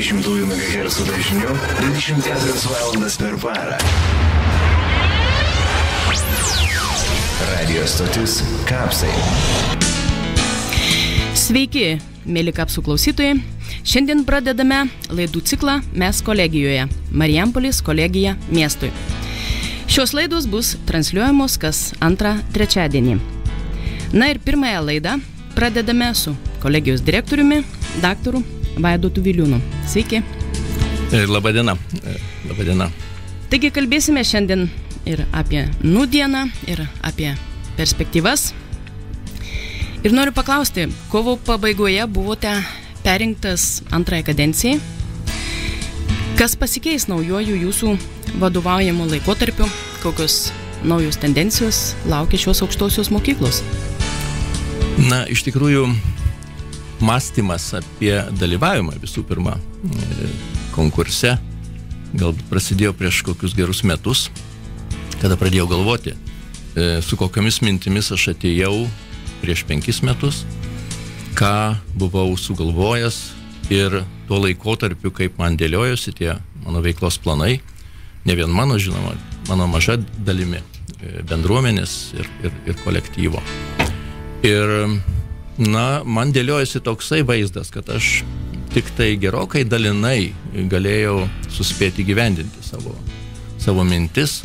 20 MHz dažniu 24 valandas per parą. Radio stotis Kapsai. Sveiki, mėly Kapsų klausytojai. Šiandien pradedame laidų ciklą Mes kolegijoje. Marijampolės kolegija miestui. Šios laidos bus transliuojamos kas antrą trečiadienį. Na ir pirmąją laidą pradedame su kolegijos direktoriumi, daktaru Vaidotu Viliūnu. Sveiki. Labadiena. Labadiena. Taigi kalbėsime šiandien ir apie nūdieną, ir apie perspektyvas. Ir noriu paklausti, kovo pabaigoje buvote perrinktas antrąją kadenciją. Kas pasikeis naujuoju jūsų vadovaujamų laikotarpiu? Kokios naujos tendencijos laukia šios aukštosios mokyklos? Na, iš tikrųjų, mąstymas apie dalyvavimą visų pirma konkurse galbūt prasidėjo prieš kokius gerus metus, kada pradėjau galvoti, su kokiamis mintimis aš atėjau prieš 5 metus, ką buvau sugalvojęs ir tuo laikotarpiu, kaip man dėliojosi tie mano veiklos planai, ne vien mano, žinoma, mano maža dalimi bendruomenės ir kolektyvo. Ir, na, man dėliojasi toksai vaizdas, kad aš tik tai gerokai dalinai galėjau suspėti gyvendinti savo mintis,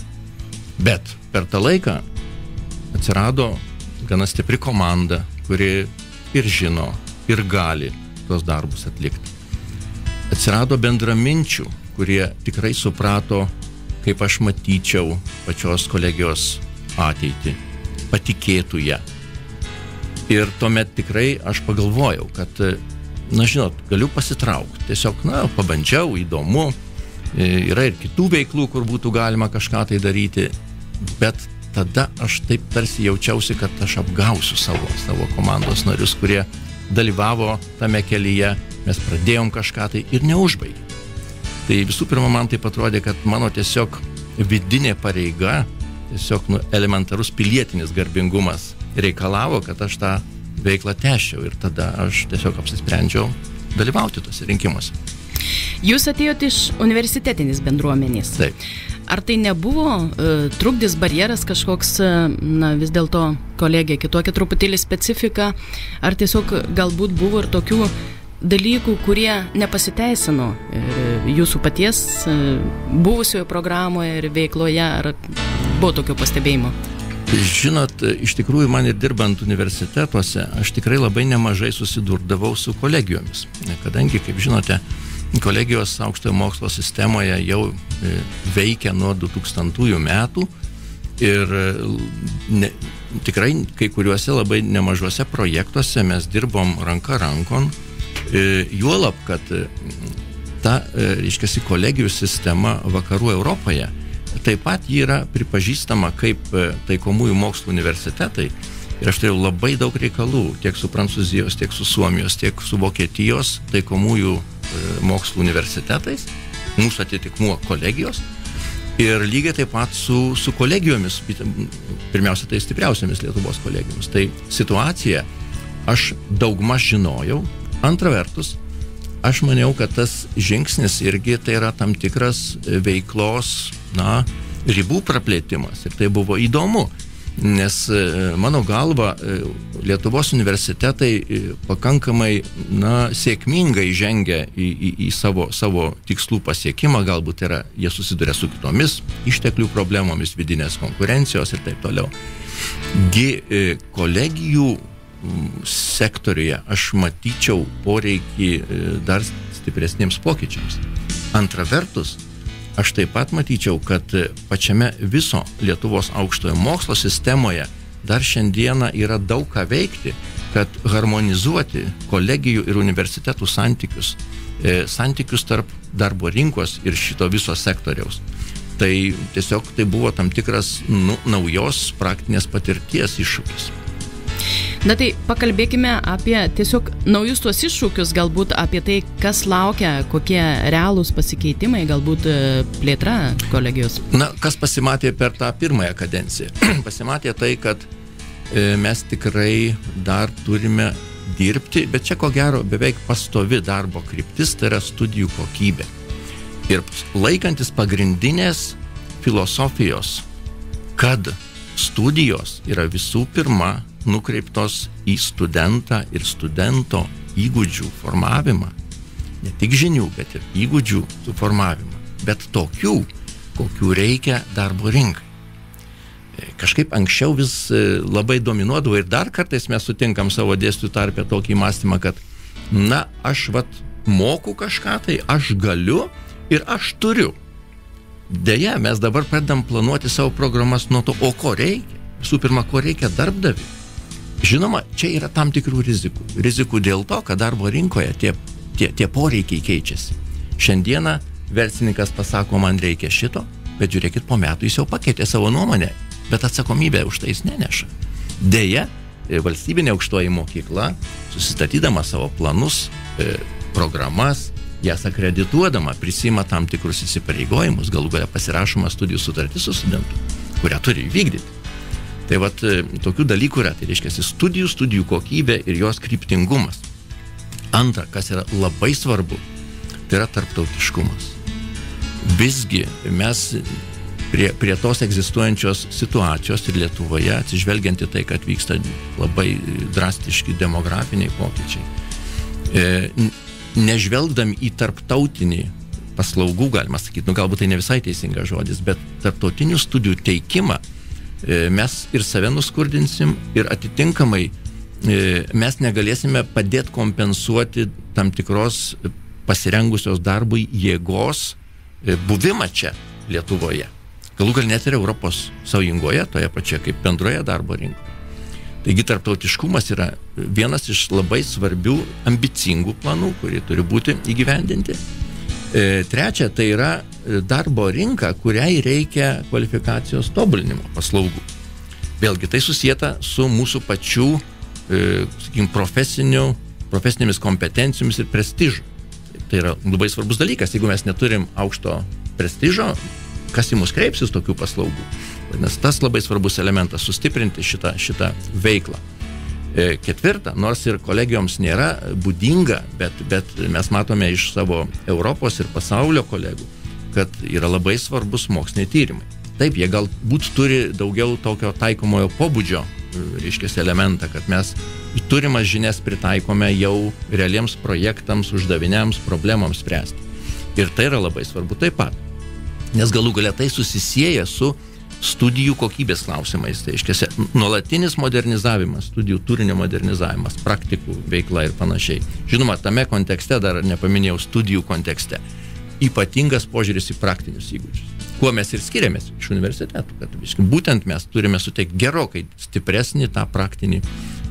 bet per tą laiką atsirado gana stipri komanda, kuri ir žino, ir gali tuos darbus atlikti. Atsirado bendraminčių, kurie tikrai suprato, kaip aš matyčiau pačios kolegijos ateitį, patikėtų ją. Ir tuomet tikrai aš pagalvojau, kad, na žinot, galiu pasitraukti. Tiesiog, na, pabandžiau, įdomu. Yra ir kitų veiklų, kur būtų galima kažką tai daryti. Bet tada aš taip tarsi jaučiausi, kad aš apgausiu savo komandos narius, kurie dalyvavo tame kelyje. Mes pradėjom kažką tai ir neužbaigėm. Tai visų pirma, man taip atrodė, kad mano tiesiog vidinė pareiga, tiesiog elementarus pilietinis garbingumas reikalavo, kad aš tą veiklą tęsčiau ir tada aš tiesiog apsisprendžiau dalyvauti tose rinkimuose. Jūs atėjote iš universitetinės bendruomenės. Taip. Ar tai nebuvo trukdis, barjeras kažkoks, na vis dėlto kolegija kitokia truputėlį specifika, ar tiesiog galbūt buvo ir tokių dalykų, kurie nepasiteisino jūsų paties buvusioje programoje ir veikloje, ar buvo tokio pastebėjimo? Žinot, iš tikrųjų man ir dirbant universitetuose, aš tikrai labai nemažai susidurdavau su kolegijomis. Kadangi, kaip žinote, kolegijos aukštojo mokslo sistemoje jau veikia nuo 2000 metų ir tikrai kai kuriuose labai nemažuose projektuose mes dirbom ranka rankon, juolab, kad ta, reiškiasi, kolegijų sistema vakarų Europoje taip pat ji yra pripažįstama kaip taikomųjų mokslų universitetai ir aš turėjau labai daug reikalų tiek su Prancūzijos, tiek su Suomijos, tiek su Vokietijos taikomųjų mokslų universitetais, mūsų atitikmuo kolegijos ir lygiai taip pat su kolegijomis, pirmiausia tai stipriausiamis Lietuvos kolegijomis. Tai situaciją aš daugmaž žinojau. Antra vertus, aš maniau, kad tas žingsnis irgi tai yra tam tikras veiklos, na, ribų praplėtimas. Ir tai buvo įdomu, nes mano galva Lietuvos universitetai pakankamai, na, sėkmingai žengia į savo tikslų pasiekimą. Galbūt jie susiduria su kitomis išteklių problemomis, vidinės konkurencijos ir taip toliau. Kolegijų sektoriuje aš matyčiau poreikį dar stipresniems pokyčiams. Antra vertus, aš taip pat matyčiau, kad pačiame viso Lietuvos aukštojo mokslo sistemoje dar šiandieną yra daug ką veikti, kad harmonizuoti kolegijų ir universitetų santykius tarp darbo rinkos ir šito viso sektoriaus. Tai tiesiog tai buvo tam tikras naujos praktinės patirties iššūkis. Na tai pakalbėkime apie tiesiog naujus tuos iššūkius, galbūt apie tai, kas laukia, kokie realūs pasikeitimai, galbūt plėtra kolegijos. Na, kas pasimatė per tą pirmąją kadenciją? Pasimatė tai, kad mes tikrai dar turime dirbti, bet čia ko gero beveik pastovi darbo kryptis, tai yra studijų kokybė. Ir laikantis pagrindinės filosofijos, kad studijos yra visų pirma nukreiptos į studentą ir studento įgūdžių formavimą. Ne tik žinių, bet ir įgūdžių suformavimą. Bet tokių, kokių reikia darbo rinkai. Kažkaip anksčiau vis labai dominuodavo ir dar kartais mes sutinkam savo dėstytojų tarpe tokį mąstymą, kad aš moku kažką, tai aš galiu ir aš turiu. Deja, mes dabar pradedam planuoti savo programas nuo to, o ko reikia. Visų pirma, ko reikia darbdaviui. Žinoma, čia yra tam tikrų rizikų. Rizikų dėl to, kad darbo rinkoje tie poreikiai keičiasi. Šiandieną verslininkas pasako, man reikia šito, bet žiūrėkit, po metų jis jau pakeitė savo nuomonę, bet atsakomybę už tai jis neneša. Deja, valstybinė aukštoji mokykla, susistatydama savo planus, programas, jas akredituodama, prisima tam tikrus įsipareigojimus, galų gale pasirašoma studijų sutartis su studentu, kurią turi įvykdyti. Tai tokių dalykų yra, tai reiškia studijų kokybė ir jos kryptingumas. Antra, kas yra labai svarbu, tai yra tarptautiškumas. Visgi mes prie tos egzistuojančios situacijos ir Lietuvoje, atsižvelgiant į tai, kad vyksta labai drastiški demografiniai pokyčiai, nežvelgdami į tarptautinį paslaugų, galima sakyti, galbūt tai ne visai teisingas žodis, bet tarptautinių studijų teikimą mes ir save nuskurdinsim ir atitinkamai mes negalėsime padėti kompensuoti tam tikros pasirengusios darbui jėgos buvimą čia Lietuvoje. Galų gal net ir Europos Sąjungoje, toje pačioje kaip bendroje darbo rinkoje. Taigi tarptautiškumas yra vienas iš labai svarbių ambicingų planų, kurie turi būti įgyvendinti. Trečia, tai yra darbo rinka, kuriai reikia kvalifikacijos tobulinimo paslaugų. Vėlgi, tai susieta su mūsų pačių, profesinėmis kompetencijomis ir prestižu. Tai yra labai svarbus dalykas. Jeigu mes neturim aukšto prestižo, kas į mus kreipsis tokių paslaugų? Nes tas labai svarbus elementas - sustiprinti šitą veiklą. Ketvirta, nors ir kolegijoms nėra būdinga, bet mes matome iš savo Europos ir pasaulio kolegų, kad yra labai svarbus moksliniai tyrimai. Taip, jie galbūt turi daugiau tokio taikomojo pobūdžio, reiškia, elementą, kad mes turimas žinias pritaikome jau realiems projektams, uždaviniams, problemams spręsti. Ir tai yra labai svarbu taip pat. Nes galų galia tai susisieja su studijų kokybės klausimais. Tai reiškia, nuolatinis modernizavimas, studijų turinio modernizavimas, praktikų veikla ir panašiai. Žinoma, tame kontekste, dar nepaminėjau studijų kontekste, ypatingas požiūris į praktinius įgūdžius. Kuo mes ir skiriamės iš universitetų, kad būtent mes turime suteikti gerokai stipresnį tą praktinį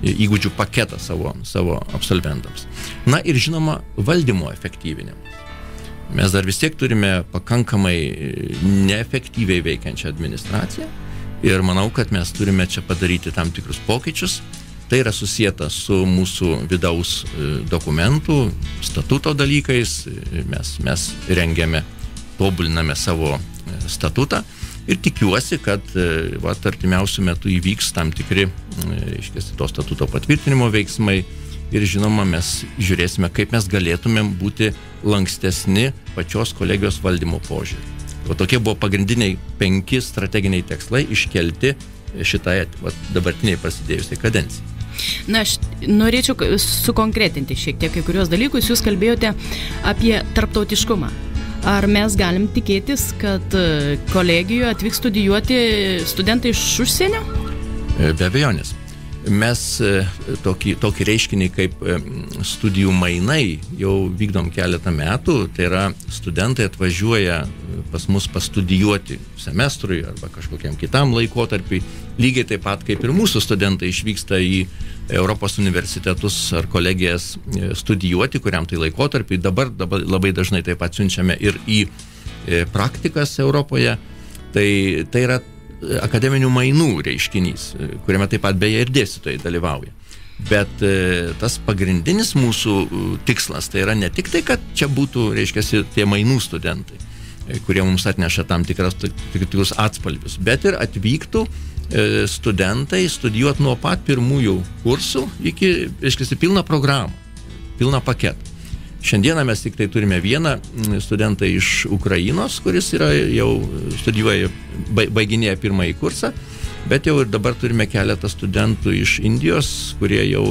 įgūdžių paketą savo absolventams. Na ir žinoma, valdymo efektyvinimas. Mes dar vis tiek turime pakankamai neefektyviai veikiančią administraciją ir manau, kad mes turime čia padaryti tam tikrus pokyčius. Tai yra susijęta su mūsų vidaus dokumentų, statuto dalykais. Mes rengiame, tobuliname savo statutą ir tikiuosi, kad artimiausių metų įvyks tam tikri, reiškia, to statuto patvirtinimo veiksmai. Ir žinoma, mes žiūrėsime, kaip mes galėtumėm būti lankstesni pačios kolegijos valdymo požiūrį. Tokie buvo pagrindiniai 5 strateginiai tikslai iškelti šitai dabartiniai prasidėjusiai kadencijai. Na, aš norėčiau sukonkretinti šiek tiek kai kurios dalykus. Jūs kalbėjote apie tarptautiškumą. Ar mes galim tikėtis, kad kolegijoje atvyks studijuoti studentai iš užsienio? Be abejonės. Mes tokį reiškinį kaip studijų mainai jau vykdom keletą metų, tai yra studentai atvažiuoja pas mus pastudijuoti semestrui arba kažkokiam kitam laikotarpiui, lygiai taip pat kaip ir mūsų studentai išvyksta į Europos universitetus ar kolegijas studijuoti, kuriam tai laikotarpiui. Dabar labai dažnai taip pat siunčiame ir į praktikas Europoje, tai yra akademinių mainų reiškinys, kuriame taip pat beje ir dėstytojai dalyvauja. Bet tas pagrindinis mūsų tikslas tai yra ne tik tai, kad čia būtų, reiškia, tie mainų studentai, kurie mums atneša tam tikrus atspalvius, bet ir atvyktų studentai studijuoti nuo pat pirmųjų kursų iki, reiškia, pilną programą, pilną paketą. Šiandieną mes tik tai turime vieną studentą iš Ukrainos, kuris yra jau studijuoja, baiginėja pirmąjį kursą, bet jau ir dabar turime keletą studentų iš Indijos, kurie jau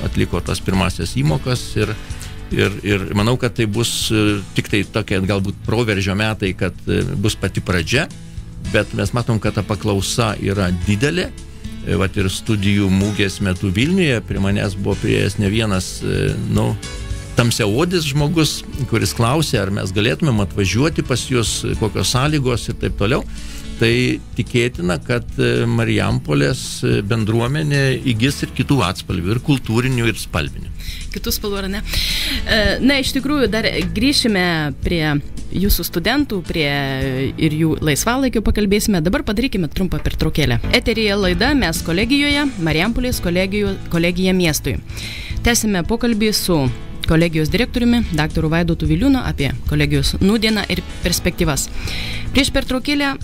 atliko tas pirmasias įmokas ir manau, kad tai bus tik tai tokie galbūt proveržio metai, kad bus pati pradžia, bet mes matom, kad ta paklausa yra didelė. Vat ir studijų mūgės metu Vilniuje prie manęs buvo priėjęs ne vienas, tamsiaodis žmogus, kuris klausė, ar mes galėtumėm atvažiuoti pas jūs, kokios sąlygos ir taip toliau. Tai tikėtina, kad Marijampolės bendruomenė įgis ir kitų atspalvių, ir kultūrinių, ir spalvinių. Kitų spalvų, ar ne? Na, iš tikrųjų, dar grįšime prie jūsų studentų, prie ir jų laisvalaikio pakalbėsime. Dabar padarykime trumpą pertraukėlę. Eteryje laida Mes kolegijoje, Marijampolės kolegija miestui. Tęsime pokalbį su kolegijos direktoriumi, daktaru Vaidotu Viliūnu, apie kolegijos nūdieną ir perspektyvas. Prieš pertraukėlę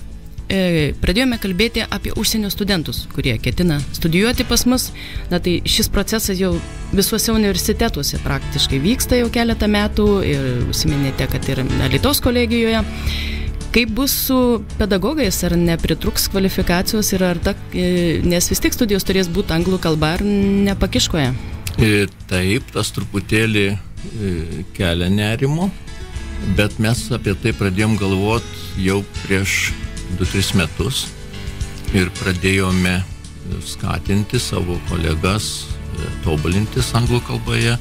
pradėjome kalbėti apie užsienio studentus, kurie ketina studijuoti pas mus. Na tai šis procesas jau visuose universitetuose praktiškai vyksta jau keletą metų ir užsiminėte, kad ir Alytaus kolegijoje. Kaip bus su pedagogais, ar nepritruks kvalifikacijos ir nes vis tik studijos turės būti anglų kalba, ar nepakiškoje? Taip, tas truputėlį kelia nerimo, bet mes apie tai pradėjom galvoti jau prieš 2-3 metus ir pradėjome skatinti savo kolegas tobulintis anglų kalboje.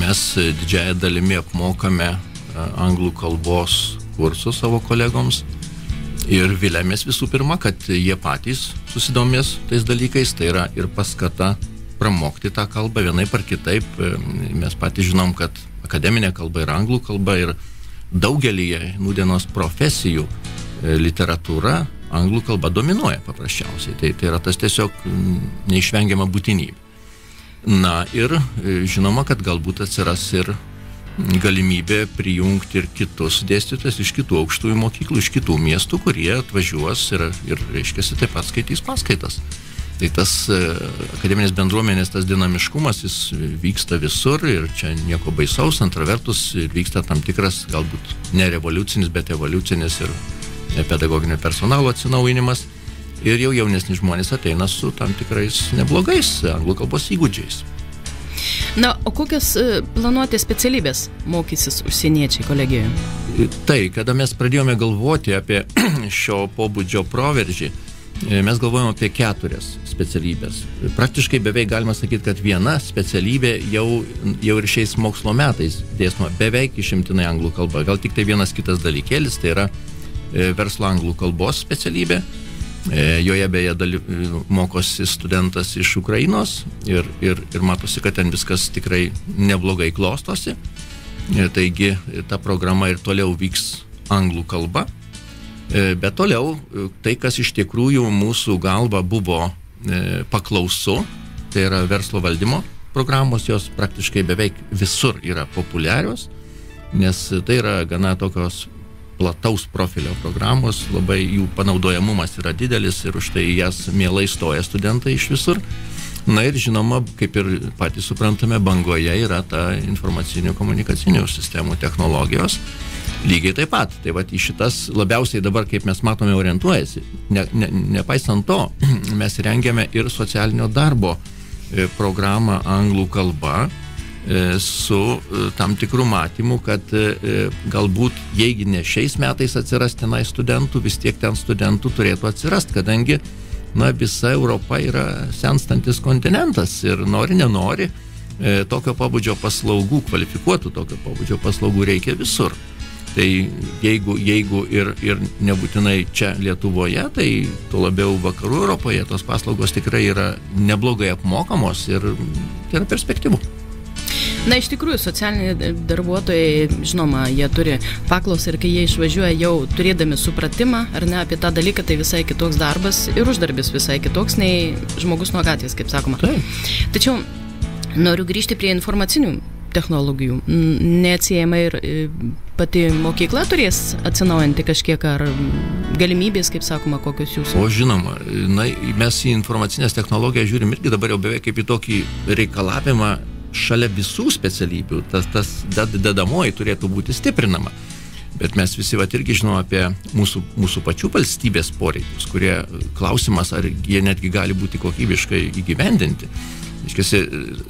Mes didžiąją dalimi apmokame anglų kalbos kursus savo kolegoms ir vilėmės visų pirma, kad jie patys susidomės tais dalykais, tai yra ir paskata pramokti tą kalbą vienaip ar kitaip. Mes patys žinom, kad akademinė kalba ir anglų kalba ir daugelyje nūdienos profesijų literatūra anglų kalba dominuoja paprasčiausiai. Tai yra tas tiesiog neišvengiama būtinybė. Na ir žinoma, kad galbūt atsiras ir galimybė prijungti ir kitus dėstytojus iš kitų aukštųjų mokyklų, iš kitų miestų, kurie atvažiuos ir reiškia, taip pat skaitys paskaitas. Tai tas akademinės bendruomenės, tas dinamiškumas, jis vyksta visur ir čia nieko baisaus. Antra vertus, vyksta tam tikras, galbūt ne revoliucinis, bet evoliucinis ir pedagoginio personalo atsinaujinimas. Ir jau jaunesni žmonės ateina su tam tikrais neblogais anglų kalbos įgūdžiais. Na, o kokias planuotės specialybės mokysis užsieniečiai kolegijoje? Tai, kada mes pradėjome galvoti apie šio pobūdžio proveržį, mes galvojame apie 4 specialybės. Praktiškai beveik galima sakyti, kad viena specialybė jau ir šiais mokslo metais dėstoma beveik išimtinai anglų kalba. Gal tik tai vienas kitas dalykėlis, tai yra verslo anglų kalbos specialybė. Joje beje mokosi studentas iš Ukrainos ir matosi, kad ten viskas tikrai neblogai klostosi. Taigi ta programa ir toliau vyks anglų kalba. Bet toliau, tai, kas iš tikrųjų mūsų galva buvo paklausu, tai yra verslo valdymo programos, jos praktiškai beveik visur yra populiarios, nes tai yra gana tokios plataus profilio programos, labai jų panaudojamumas yra didelis ir už tai jas mielai stoja studentai iš visur. Na ir žinoma, kaip ir patys suprantame, bangoje yra ta informacinių komunikacinių sistemų technologijos. Lygiai taip pat. Tai vat į šitas labiausiai dabar, kaip mes matome, orientuojasi. Nepaisant to, mes rengiame ir socialinio darbo programą anglų kalba su tam tikrų matymų, kad galbūt, jeigu ne šiais metais atsiras tenai studentų, vis tiek ten studentų turėtų atsirast, kadangi visa Europa yra senstantis kontinentas ir nori, nenori, tokio pobūdžio paslaugų, kvalifikuotų tokio pobūdžio paslaugų reikia visur. Tai jeigu ir nebūtinai čia Lietuvoje, tai tuo labiau vakarų Europoje tos paslaugos tikrai yra neblogai apmokamos ir tai yra perspektyvu. Na, iš tikrųjų, socialiniai darbuotojai, žinoma, jie turi paklausą ir kai jie išvažiuoja jau turėdami supratimą, ar ne, apie tą dalyką, tai visai kitoks darbas ir uždarbis visai kitoks nei žmogus nuo gatvės, kaip sakoma. Tai. Tačiau noriu grįžti prie informacinių technologijų. Neatsiejama ir pati mokykla turės atsinaujinti kažkiek, ar galimybės, kaip sakoma, kokios jūsų? O žinoma, mes į informacinės technologijas žiūrim irgi dabar jau beveik kaip į tokį reikalavimą šalia visų specialybių. Tas dedamoji turėtų būti stiprinama. Bet mes visi irgi žinom apie mūsų pačių valstybės poreikius, kurie klausimas, ar jie netgi gali būti kokybiškai įgyvendinti. Iškiasi,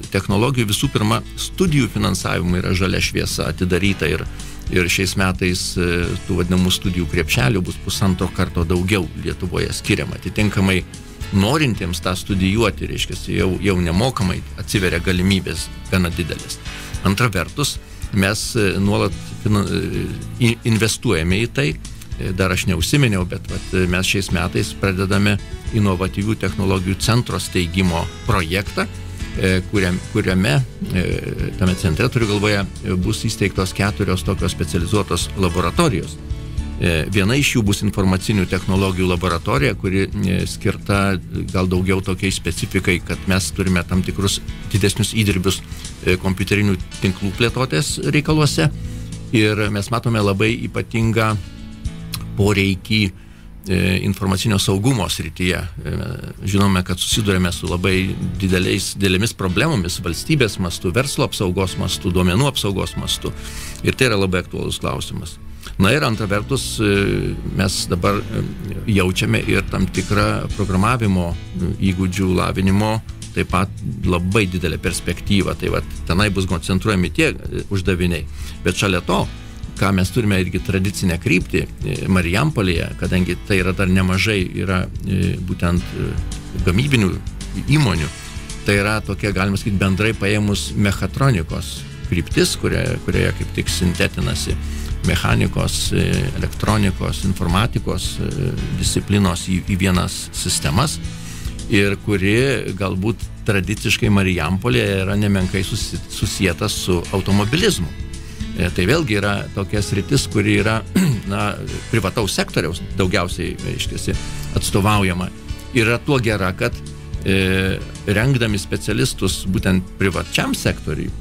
technologijų visų pirma studijų finansavimui yra žalia šviesa atidaryta ir šiais metais tų vadinamų studijų krepšelių bus 1,5 karto daugiau Lietuvoje skiriama. Atitinkamai norintiems tą studijuoti, reiškiasi, jau nemokamai atsiveria galimybės gana didelės. Antra vertus, mes nuolat investuojame į tai, dar aš neužsiminiau, bet mes šiais metais pradedame inovatyvių technologijų centro steigimo projektą, kuriame tame centre, turiu galvoje, bus įsteigtos 4 tokios specializuotos laboratorijos. Viena iš jų bus informacinių technologijų laboratorija, kuri skirta gal daugiau tokiai specifikai, kad mes turime tam tikrus didesnius įdirbius kompiuterinių tinklų plėtotės reikaluose ir mes matome labai ypatingą poreikį informacinio saugumo srityje. Žinome, kad susidurėme su labai didelėmis problemomis valstybės mastu, verslo apsaugos mastu, duomenų apsaugos mastu ir tai yra labai aktualus klausimas. Na ir antra vertus, mes dabar jaučiame ir tam tikrą programavimo įgūdžių lavinimo, taip pat labai didelę perspektyvą. Tai tenai bus koncentruojami tie uždaviniai. Bet šalia to, ką mes turime irgi tradicinę kryptį Marijampolėje, kadangi tai yra dar nemažai, yra būtent gamybinių įmonių, tai yra tokia, galima sakyti, bendrai paėmus mechatronikos kryptis, kurioje kaip tik sintetinasi mechanikos, elektronikos, informatikos disciplinos į vienas sistemas ir kuri galbūt tradiciškai Marijampolėje yra nemenkai susietas su automobilizmu. Tai vėlgi yra tokia sritis, kuri yra privataus sektoriaus daugiausiai atstovaujama. Yra tuo gera, kad rengdami specialistus būtent privačiam sektoriui,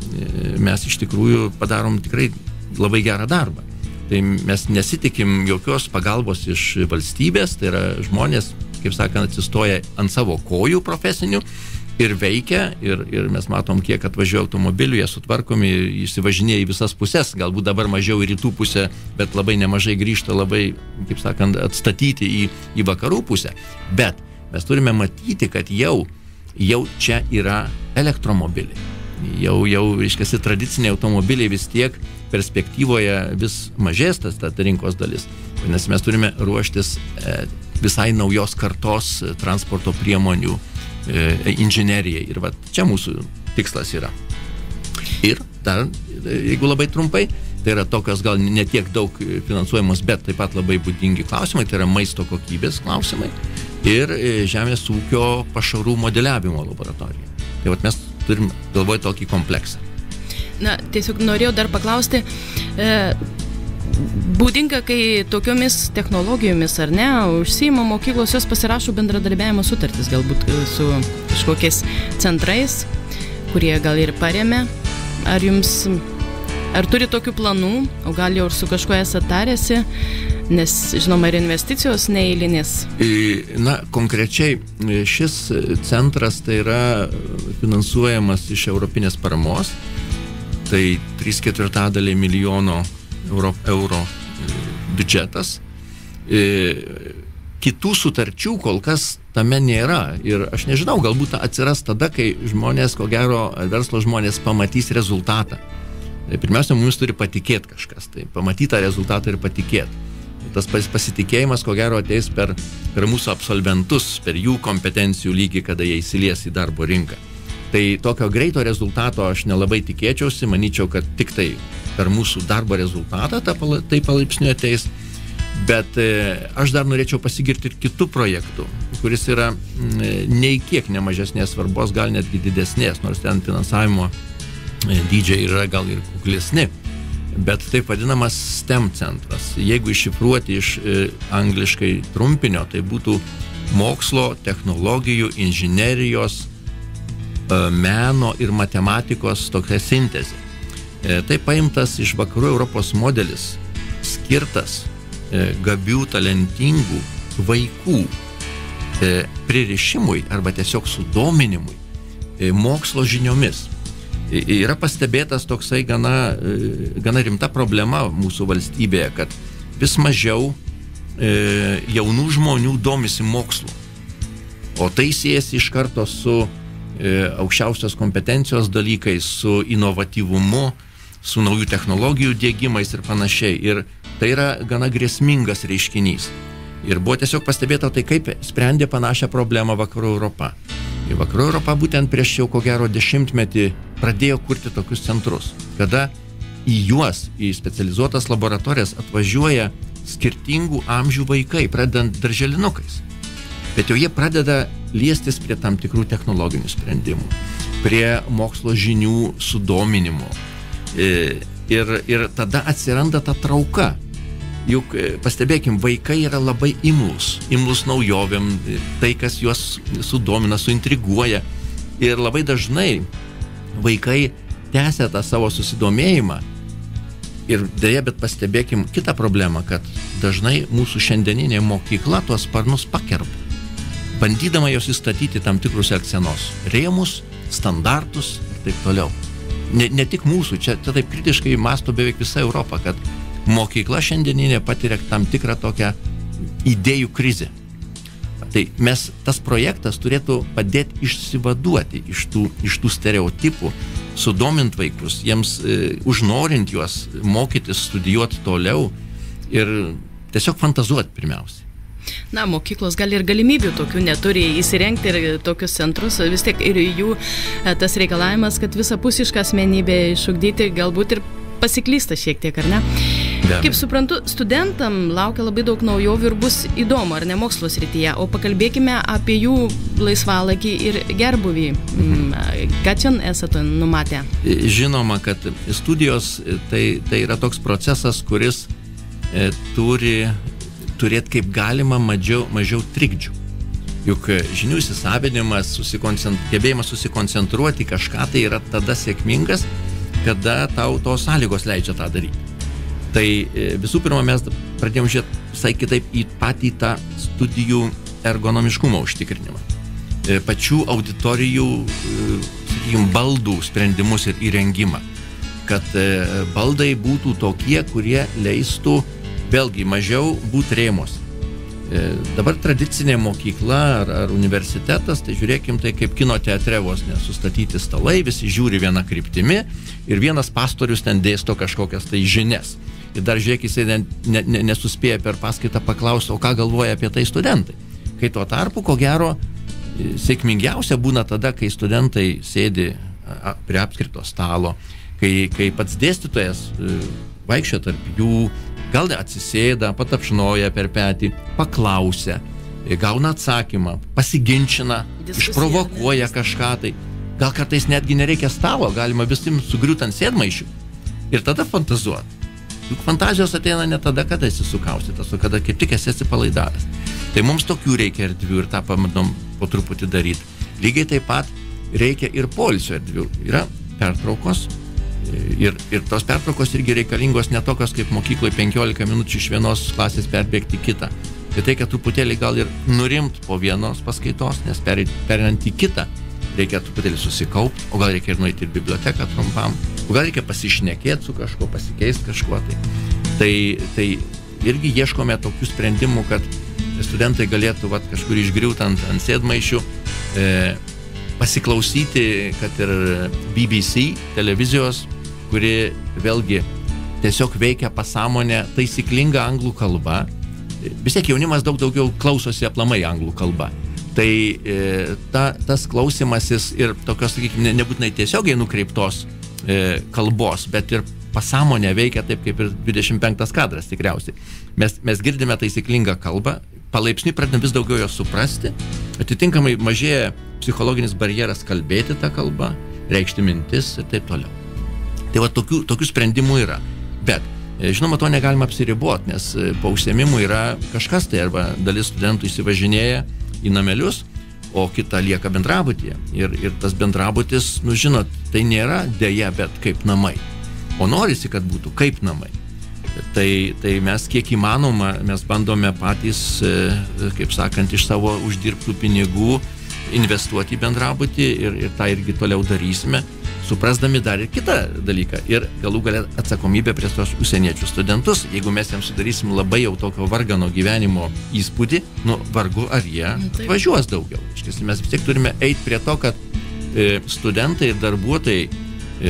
mes iš tikrųjų padarom tikrai labai gerą darbą. Tai mes nesitikim jokios pagalbos iš valstybės, tai yra žmonės, kaip sakant, atsistoja ant savo kojų profesinių ir veikia, ir mes matom, kiek atvažiuoja automobilių, jie sutvarkomi, įsivažinėja į visas pusės, galbūt dabar mažiau į rytų pusę, bet labai nemažai grįžta labai, kaip sakant, atstatyti į vakarų pusę. Bet mes turime matyti, kad jau čia yra elektromobiliai. Jau reiškiasi, tradiciniai automobiliai vis tiek perspektyvoje vis mažės ta rinkos dalis. Nes mes turime ruoštis visai naujos kartos transporto priemonių inžinerijai. Ir čia mūsų tikslas yra. Ir dar, jeigu labai trumpai, tai yra tokios gal ne tiek daug finansuojamos, bet taip pat labai būdingi klausimai, tai yra maisto kokybės klausimai ir žemės ūkio pašarų modeliavimo laboratorija. Tai mes turim galvoje tokį kompleksą. Na, tiesiog norėjau dar paklausti, būdinga, kai tokiomis technologijomis, ar ne, užsiima mokyklos, jos pasirašo bendradarbiavimo sutartis, galbūt su kažkokiais centrais, kurie gal ir paremia. Ar turi tokių planų, o gal jau ir su kažkuo esate tarėsi, nes, žinoma, ir investicijos neeilinės? Na, konkrečiai šis centras tai yra finansuojamas iš europinės paramos, tai 3/4 milijono euro biudžetas. Kitų sutarčių kol kas tame nėra ir aš nežinau, galbūt atsiras tada, kai žmonės, ko gero, verslo žmonės pamatys rezultatą. Pirmiausia, mums turi patikėti kažkas, tai pamatyti tą rezultatą ir patikėti. Tas pasitikėjimas, ko gero, ateis per mūsų absolventus, per jų kompetencijų lygį, kada jie įsilies į darbo rinką. Tai tokio greito rezultato aš nelabai tikėčiausi, manyčiau, kad tik tai per mūsų darbo rezultatą tai palaipsniui ateis. Bet aš dar norėčiau pasigirti ir kitų projektų, kuris yra nei kiek nemažesnės svarbos, gal netgi didesnės, nors ten finansavimo dydžiai yra gal ir kuklesni. Bet taip vadinamas STEM centras. Jeigu iššifruoti iš angliškai trumpinio, tai būtų mokslo, technologijų, inžinerijos, meno ir matematikos tokia sintezė. Tai paimtas iš vakarų Europos modelis, skirtas gabių, talentingų vaikų pririšimui arba tiesiog sudominimui mokslo žiniomis. Yra pastebėtas toksai gana rimta problema mūsų valstybėje, kad vis mažiau jaunų žmonių domisi mokslu. O tai siejasi iš karto su aukščiausios kompetencijos dalykais, su inovatyvumu, su naujų technologijų diegimais ir panašiai. Ir tai yra gana grėsmingas reiškinys. Ir buvo tiesiog pastebėta tai, kaip sprendė panašią problemą Vakarų Europa. Ir Vakarų Europa būtent prieš jau ko gero 10-metį pradėjo kurti tokius centrus, kada į juos, į specializuotas laboratorijas atvažiuoja skirtingų amžių vaikai, pradedant darželinukais. Bet jau jie pradeda liestis prie tam tikrų technologinių sprendimų, prie mokslo žinių sudominimo. Ir tada atsiranda ta trauka. Juk pastebėkim, vaikai yra labai imlus naujovėm, tai, kas juos sudomina, suintriguoja. Ir labai dažnai vaikai tęsia tą savo susidomėjimą. Ir dėja, bet pastebėkim kitą problemą, kad dažnai mūsų šiandieninė mokykla tuos sparnus pakerpa, bandydama jos įstatyti tam tikrus elgsenos rėmus, standartus ir taip toliau. Ne tik mūsų, čia taip kritiškai mąsto beveik visa Europa, kad mokykla šiandieninė patiria tam tikrą tokią idėjų krizę. Tai tas projektas turėtų padėti išsivaduoti iš tų stereotipų, sudomint vaikus, jiems užnorint juos mokytis, studijuoti toliau ir tiesiog fantazuoti pirmiausiai. Na, mokyklos gal ir galimybių tokių neturi įsirengti ir tokius centrus, vis tiek ir jų tas reikalavimas, kad visapusišką asmenybę išugdyti, galbūt ir pasiklysta šiek tiek, ar ne? Kaip suprantu, studentam laukia labai daug naujovių ir bus įdomu, ar ne, mokslo srityje, o pakalbėkime apie jų laisvalaikį ir gerbūvį. Ką čia esate numatę? Žinoma, kad studijos tai yra toks procesas, kuris turi turėti kaip galima mažiau trikdžių. Juk žinių įsisavinimas, gebėjimas susikoncentruoti kažką, tai yra tada sėkmingas, kada tau tos sąlygos leidžia tą daryti. Tai visų pirma, mes pradėjom žiūrėti visai kitaip į patį tą studijų ergonomiškumo užtikrinimą. Pačių auditorijų, sakykime, baldų sprendimus ir įrengimą. Kad baldai būtų tokie, kurie leistų vėlgi mažiau būti rėmos. Dabar tradicinė mokykla ar universitetas, tai žiūrėkim, tai kaip kino teatre vos nesustatyti stalai, visi žiūri vieną kryptimi ir vienas pastorius ten dėsto kažkokias tai žinias. Ir dar žiūrėk, jisai nesuspėja per paskaitą paklausti, o ką galvoja apie tai studentai. Kai tuo tarpu, ko gero, sėkmingiausia būna tada, kai studentai sėdi prie apskrito stalo, kai pats dėstytojas vaikščia tarp jų, gal atsisėda, patapšnoja per petį, paklausia, gauna atsakymą, pasiginčina, išprovokuoja kažką tai. Gal kartais netgi nereikia stalo, galima visim sugriūti ant sėdmaišių ir tada fantazuoti. Juk fantazijos ateina ne tada, kada esi sukaustytas, o kada kaip tik esi atsipalaidavęs. Tai mums tokių reikia erdvių ir tą pamandom po truputį daryti. Lygiai taip pat reikia ir poilsio erdvių. Yra pertraukos. Ir tos pertraukos irgi reikalingos ne tokios kaip mokykloje 15 minučių iš vienos klasės perbėgti į kitą. Tai reikia truputėlį gal ir nurimti po vienos paskaitos, nes perinant į kitą reikia truputėlį susikaupti, o gal reikia ir nueiti į biblioteką trumpam, o gal reikia pasišnekėti su kažkuo, pasikeisti kažkuo. Tai irgi ieškome tokių sprendimų, kad studentai galėtų kažkur išgriūti ant sėdmaišių, pasiklausyti, kad ir BBC televizijos, kuri vėlgi tiesiog veikia pasąmonę taisyklinga anglų kalba. Vis tiek jaunimas daug daugiau klausosi aplamai anglų kalba. Tai tas klausimasis ir tokios, sakykime, nebūtinai tiesiogiai nukreiptos kalbos, bet ir pasąmonė veikia taip kaip ir 25 kadras tikriausiai. Mes girdime taisyklingą kalbą, palaipsniui pradedame vis daugiau jos suprasti, atitinkamai mažėja psichologinis barjeras kalbėti tą kalbą, reikšti mintis ir taip toliau. Tai tokių sprendimų yra. Bet, žinoma, to negalima apsiriboti, nes po užsiėmimų yra kažkas tai, arba dalis studentų įsivažinėja į namelius, o kita lieka bendrabutyje. Ir tas bendrabutis, žinot, tai nėra dėja, bet kaip namai. o norisi, kad būtų kaip namai. Tai mes kiek įmanoma, mes bandome patys, kaip sakant, iš savo uždirbtų pinigų investuoti į bendrabutį ir tą irgi toliau darysime, suprasdami dar ir kitą dalyką ir galų gale atsakomybę prie tos užsieniečių studentus. Jeigu mes jiems sudarysim labai jau tokio vargano gyvenimo įspūdį, vargu ar jie važiuos daugiau. Mes vis tiek turime eiti prie to, kad studentai ir darbuotojai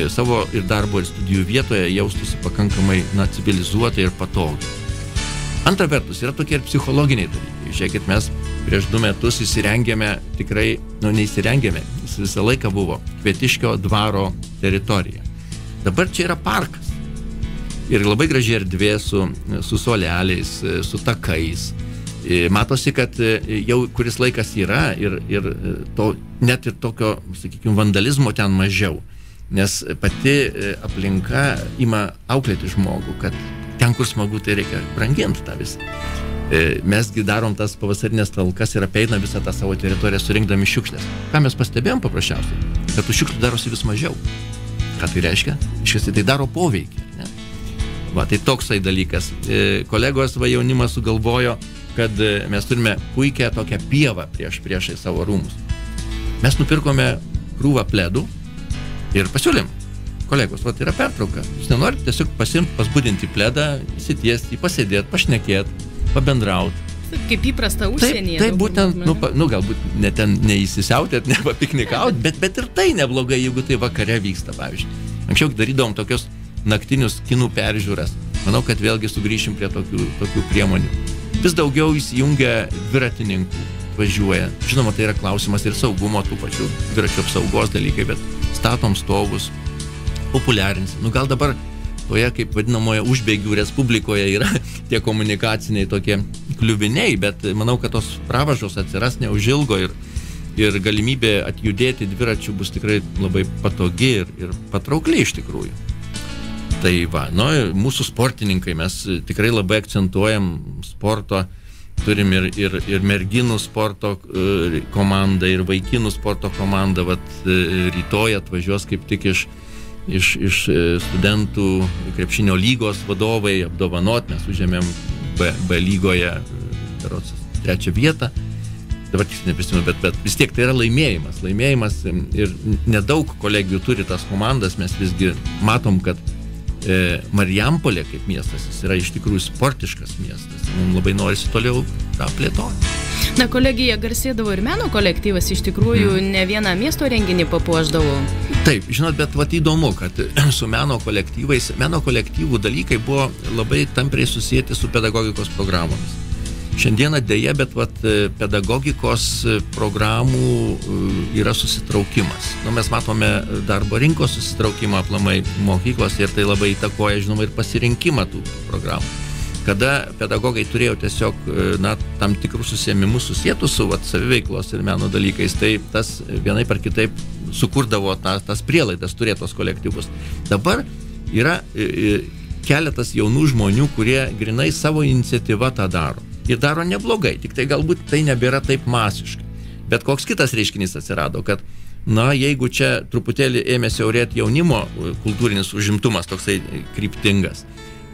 savo ir darbo ir studijų vietoje jaustųsi pakankamai civilizuotai ir patogiai. Antra vertus, yra tokie ir psichologiniai dalykai. Žiūrėkit, mes prieš 2 metus įsirengėme, tikrai, neįsirengėme, jis visą laiką buvo Kvietiškio dvaro teritorija. Dabar čia yra parkas. Ir labai graži erdvė su suoleliais, su takais. Matosi, kad jau kuris laikas yra ir to, net ir tokio, sakykime, vandalizmo ten mažiau. Nes pati aplinka ima auklėti žmogų, kad ten, kur smagu, tai reikia branginti tą visą. Mesgi darom tas pavasarinės talkas ir apeina visą tą savo teritoriją surinkdami šiukšlės. Ką mes pastebėjom paprasčiausiai? Kad tų šiukšlių darosi vis mažiau. Ką tai reiškia? Iškasi tai daro poveikį. Ne? Tai toksai dalykas. Kolegos jaunimas sugalvojo, kad mes turime puikią tokią pievą priešai savo rūmus. Mes nupirkome krūvą pledų ir pasiūlėm. Kolegos, yra pertrauka. Jūs nenorite tiesiog pasimti, pasbudinti pledą, įsitiesti, pasėdėti, pašnekėti, pabendrauti. Kaip įprasta užsienyje. Taip, būtent, galbūt ne ten neįsisiautėt, nepapiknikaut, bet ir tai neblogai, jeigu tai vakare vyksta, pavyzdžiui. Anksčiau darydavom tokius naktinius kinų peržiūras. Manau, kad vėlgi sugrįšim prie tokių priemonių. Vis daugiau įsijungia dviratininkų, važiuoja. Žinoma, tai yra klausimas ir saugumo, tų pačių dviračių apsaugos dalykai, bet statom stovus, populiarinsim. Gal dabar toje, kaip vadinamoje, užbėgių respublikoje yra tie komunikaciniai tokie kliuviniai, bet manau, kad tos pravažos atsiras neužilgo ir galimybė atjudėti dviračių bus tikrai labai patogi ir patraukli iš tikrųjų. Tai mūsų sportininkai, mes tikrai labai akcentuojam sporto, turim ir merginų sporto komandą, ir vaikinų sporto komandą, rytoj atvažiuos kaip tik iš studentų krepšinio lygos vadovai apdovanot, mes užėmėm B lygoje 3 vietą, dabar tiksliai neprisimenu, bet vis tiek tai yra laimėjimas ir nedaug kolegijų turi tas komandas, mes visgi matom, kad Marijampolė kaip miestas, jis yra iš tikrųjų sportiškas miestas, mums labai norisi toliau tą plėtoti. Kolegija garsėdavo ir meno kolektyvas, iš tikrųjų ne vieną miesto renginį papuošdavo. Taip, žinot, bet įdomu, kad su meno kolektyvų dalykai buvo labai tampriai susijęti su pedagogikos programomis. Šiandieną dėja, bet pedagogikos programų yra susitraukimas. Mes matome darbo rinkos susitraukimą aplamai mokyklos ir tai labai įtakoja, žinoma, ir pasirinkimą tų programų. Kada pedagogai turėjo tiesiog tam tikrus užsiėmimus susietų su saviveiklos ir meno dalykais, tai tas vienaip ar kitaip sukurdavo tas prielaidas turėtos kolektyvus. Dabar yra keletas jaunų žmonių, kurie grinai savo iniciatyvą tą daro. Ir daro neblogai, tik tai galbūt tai nebėra taip masiškai. Bet koks kitas reiškinys atsirado, kad jeigu čia truputėlį ėmė siaurėti jaunimo kultūrinis užimtumas toksai kryptingas,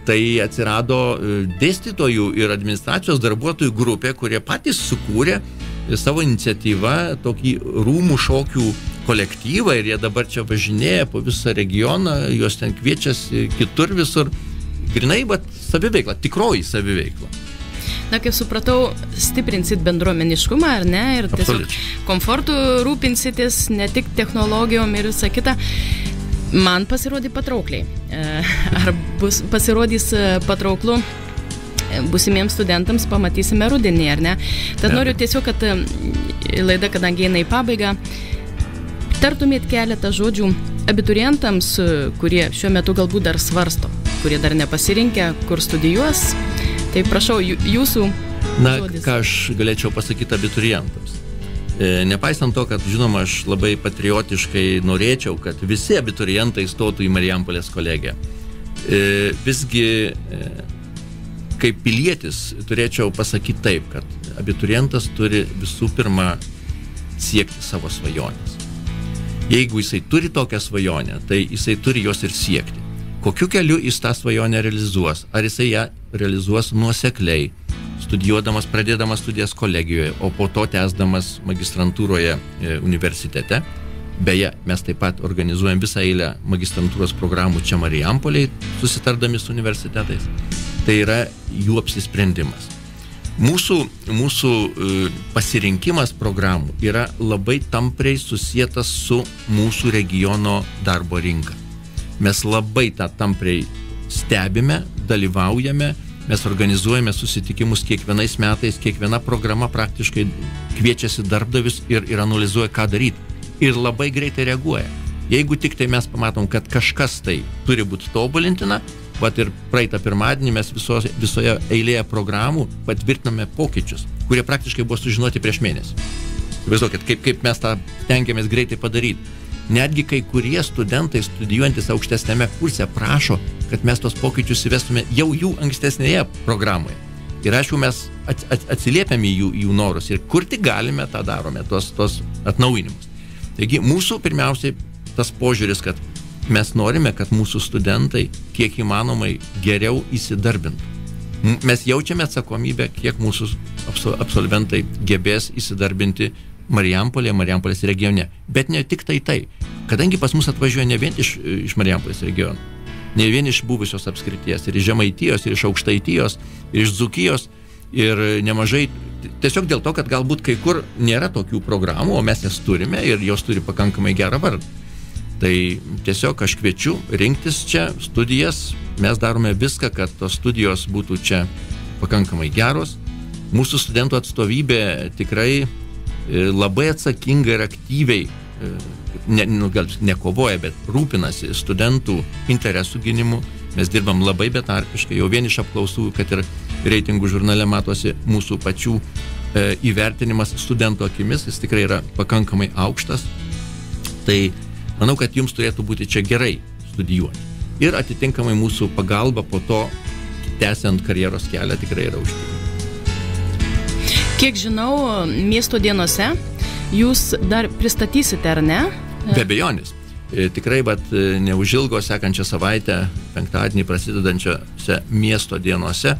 tai atsirado dėstytojų ir administracijos darbuotojų grupė, kurie patys sukūrė savo iniciatyvą tokį rūmų šokių kolektyvą ir jie dabar čia važinėja po visą regioną, juos ten kviečiasi kitur visur. Grinai, saviveikla, tikroji saviveikla. Kaip supratau, stiprinsit bendruomeniškumą, ar ne? Ir tiesiog komfortu rūpinsitės, ne tik technologijom ir visą kitą. Man pasirodė patraukliai. Ar pasirodys patrauklu būsimiems studentams, pamatysime rudenį, ar ne? Tad noriu tiesiog, kad laida, kadangi eina į pabaigą, tartumėt keletą žodžių abiturientams, kurie šiuo metu galbūt dar svarsto, kurie dar nepasirinkę, kur studijuos. Tai prašau, jūsų žodis. Ką aš galėčiau pasakyti abiturientams? Nepaisant to, kad, žinoma, aš labai patriotiškai norėčiau, kad visi abiturientai stotų į Marijampolės kolegiją. Visgi, kaip pilietis, turėčiau pasakyti taip, kad abiturientas turi visų pirma siekti savo svajonės. Jeigu jisai turi tokią svajonę, tai jisai turi jos ir siekti. kokiu keliu jis tą svajonę realizuos. Ar jisai ją realizuos nuosekliai, studijuodamas, pradėdamas studijas kolegijoje, o po to tęsdamas magistrantūroje universitete. Beje, mes taip pat organizuojam visą eilę magistrantūros programų čia Marijampolėje, susitardami su universitetais. Tai yra jų apsisprendimas. Mūsų pasirinkimas programų yra labai tampriai susietas su mūsų regiono darbo rinka. Mes labai tą tampriai stebime, dalyvaujame, mes organizuojame susitikimus kiekvienais metais, kiekviena programa praktiškai kviečiasi darbdavius ir analizuoja, ką daryti. Ir labai greitai reaguoja. Jeigu tik tai mes pamatom, kad kažkas tai turi būti tobulintina, vat ir praeitą pirmadienį mes visoje eilėje programų patvirtiname pokyčius, kurie praktiškai buvo sužinoti prieš mėnesį. Vaizduokit, kaip mes tą tengiamės greitai padaryti. Netgi kai kurie studentai studijuojantis aukštesnėme kurse prašo, kad mes tos pokyčius įvestume jau jų ankstesnėje programoje. Ir aišku, mes atsiliepiame jų norus ir kur tik galime, tą darome, tos atnaujinimus. Taigi mūsų pirmiausiai tas požiūris, kad mes norime, kad mūsų studentai kiek įmanomai geriau įsidarbintų. Mes jaučiame atsakomybę, kiek mūsų absolventai gebės įsidarbinti Marijampolės regione. Bet ne tik tai. Kadangi pas mus atvažiuoja ne vien iš Marijampolės regiono, ne vien iš buvusios apskrities, ir iš Žemaitijos, ir iš Aukštaitijos, ir iš Dzūkijos, ir nemažai, tiesiog dėl to, kad galbūt kai kur nėra tokių programų, o mes jas turime ir jos turi pakankamai gerą vardą. Tai tiesiog aš kviečiu rinktis čia studijas, mes darome viską, kad tos studijos būtų čia pakankamai geros. Mūsų studentų atstovybė tikrai labai atsakingai ir aktyviai, nekovoja, bet rūpinasi studentų interesų gynimu. Mes dirbam labai betarpiškai, jau vien iš apklausų, kad ir reitingų žurnale matosi mūsų pačių įvertinimas studentų akimis, jis tikrai yra pakankamai aukštas. Tai manau, kad jums turėtų būti čia gerai studijuoti. Ir atitinkamai mūsų pagalba po to, tęsiant karjeros kelią, tikrai yra užtikrinta. Kiek žinau, miesto dienose jūs dar pristatysite, ar ne? Be abejonės. Tikrai, bet neužilgo sekančią savaitę, penktadienį prasidedančiose miesto dienose,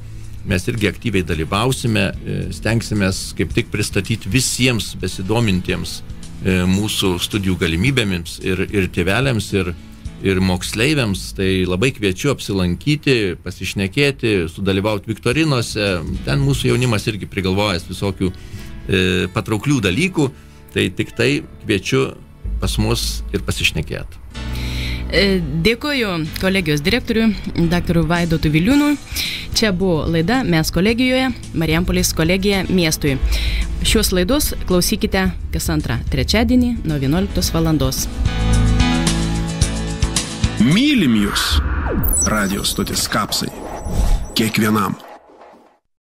mes irgi aktyviai dalyvausime, stengsimės kaip tik pristatyti visiems besidomintiems mūsų studijų galimybėmis ir tėveliams, ir moksleiviams. Tai labai kviečiu apsilankyti, pasišnekėti, sudalyvauti viktorinose. Ten mūsų jaunimas irgi prigalvojęs visokių patrauklių dalykų. Tai tik tai kviečiu pas mus ir pasišnekėti. Dėkoju kolegijos direktoriui, daktarui Vaidotui Viliūnui. Čia buvo laida Mes kolegijoje, Marijampolės kolegija miestui. Šios laidos klausykite kas antrą trečiadienį nuo 11 valandos. Mylim jūs, radijo stotis Kapsai. Kiekvienam.